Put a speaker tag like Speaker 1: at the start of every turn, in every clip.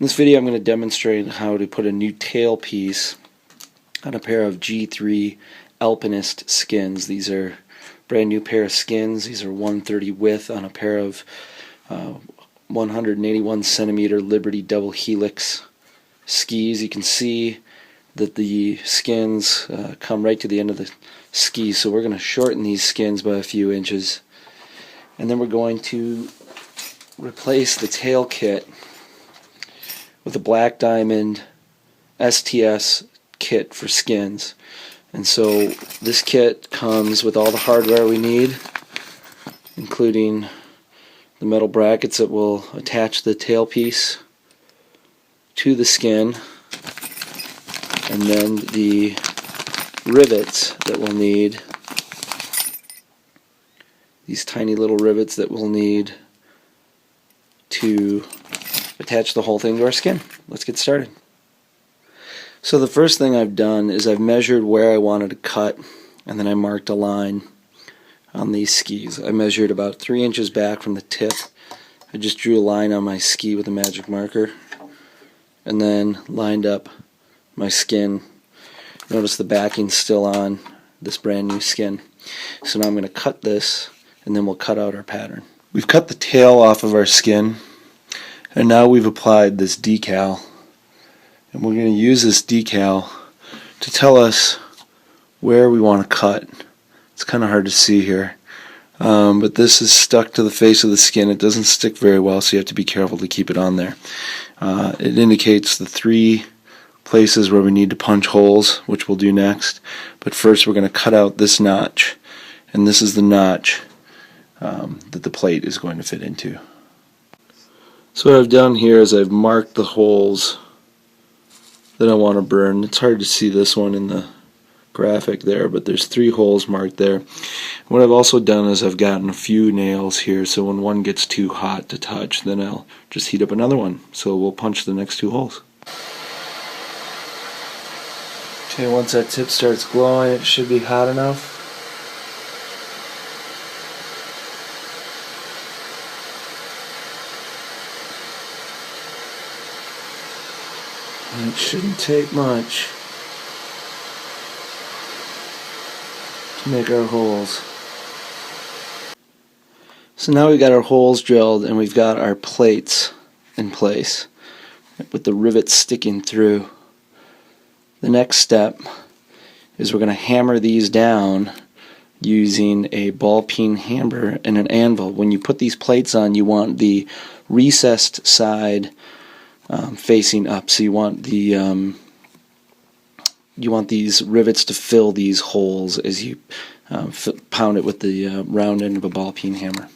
Speaker 1: In this video I'm going to demonstrate how to put a new tailpiece on a pair of G3 Alpinist Skins. These are a brand new pair of skins. These are 130 width on a pair of 181 centimeter Liberty double helix skis. You can see that the skins come right to the end of the ski, so we're going to shorten these skins by a few inches, and then we're going to replace the tail kit with a Black Diamond STS kit for skins. And so this kit comes with all the hardware we need, including the metal brackets that will attach the tailpiece to the skin, and then the rivets that we'll need, these tiny little rivets that we'll need to attach the whole thing to our skin. Let's get started. So the first thing I've done is I've measured where I wanted to cut, and then I marked a line on these skis. I measured about 3 inches back from the tip. I just drew a line on my ski with a magic marker and then lined up my skin. Notice the backing's still on this brand new skin. So now I'm going to cut this, and then we'll cut out our pattern. We've cut the tail off of our skin, and now we've applied this decal, and we're going to use this decal to tell us where we want to cut. It's kind of hard to see here, but this is stuck to the face of the skin. It doesn't stick very well, so you have to be careful to keep it on there. It indicates the 3 places where we need to punch holes, which we'll do next. But first we're going to cut out this notch, and this is the notch that the plate is going to fit into. So what I've done here is I've marked the holes that I want to burn. It's hard to see this one in the graphic there, but there's 3 holes marked there. What I've also done is I've gotten a few nails here, so when one gets too hot to touch, then I'll just heat up another one. So we'll punch the next 2 holes. Okay, once that tip starts glowing, it should be hot enough. It shouldn't take much to make our holes. So now we've got our holes drilled and we've got our plates in place with the rivets sticking through. The next step is we're going to hammer these down using a ball peen hammer and an anvil. When you put these plates on, you want the recessed side facing up, so you want these rivets to fill these holes as you pound it with the round end of a ball peen hammer.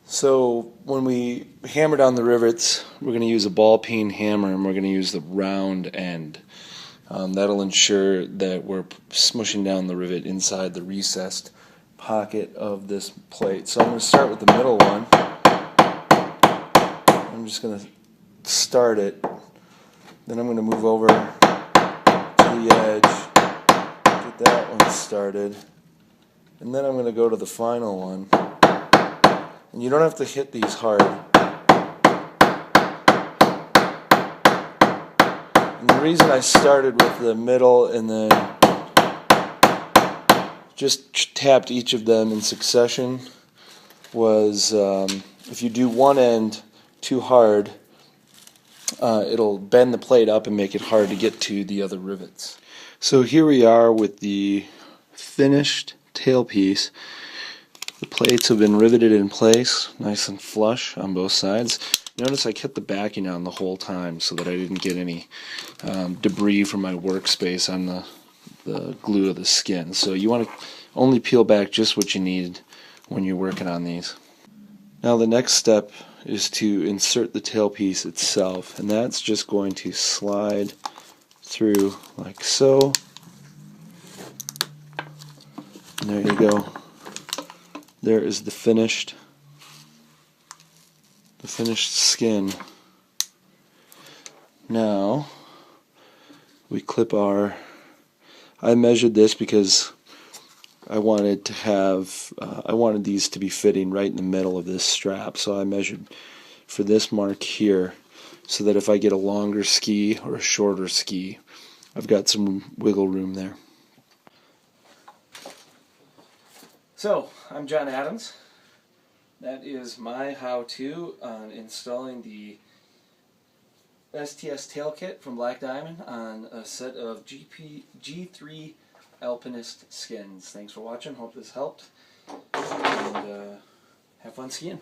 Speaker 1: So when we hammer down the rivets, we're going to use a ball peen hammer, and we're going to use the round end. That'll ensure that we're smushing down the rivet inside the recessed pocket of this plate. So I'm going to start with the middle one. I'm just going to start it, then I'm going to move over to the edge, get that one started, and then I'm going to go to the final one. And you don't have to hit these hard. And the reason I started with the middle and then just tapped each of them in succession was if you do one end too hard, it'll bend the plate up and make it hard to get to the other rivets. So here we are with the finished tailpiece. The plates have been riveted in place, nice and flush on both sides. Notice I kept the backing on the whole time so that I didn't get any debris from my workspace on the glue of the skin. So you want to only peel back just what you need when you're working on these. Now the next step is to insert the tailpiece itself, and that's just going to slide through like so. And there you go. There is the finished skin. Now we clip our, I measured this because I wanted these to be fitting right in the middle of this strap, so I measured for this mark here so that if I get a longer ski or a shorter ski, I've got some wiggle room there. So, I'm John Adams. That is my how-to on installing the STS tail kit from Black Diamond on a set of G3 Alpinist Skins. Thanks for watching. Hope this helped. And have fun skiing.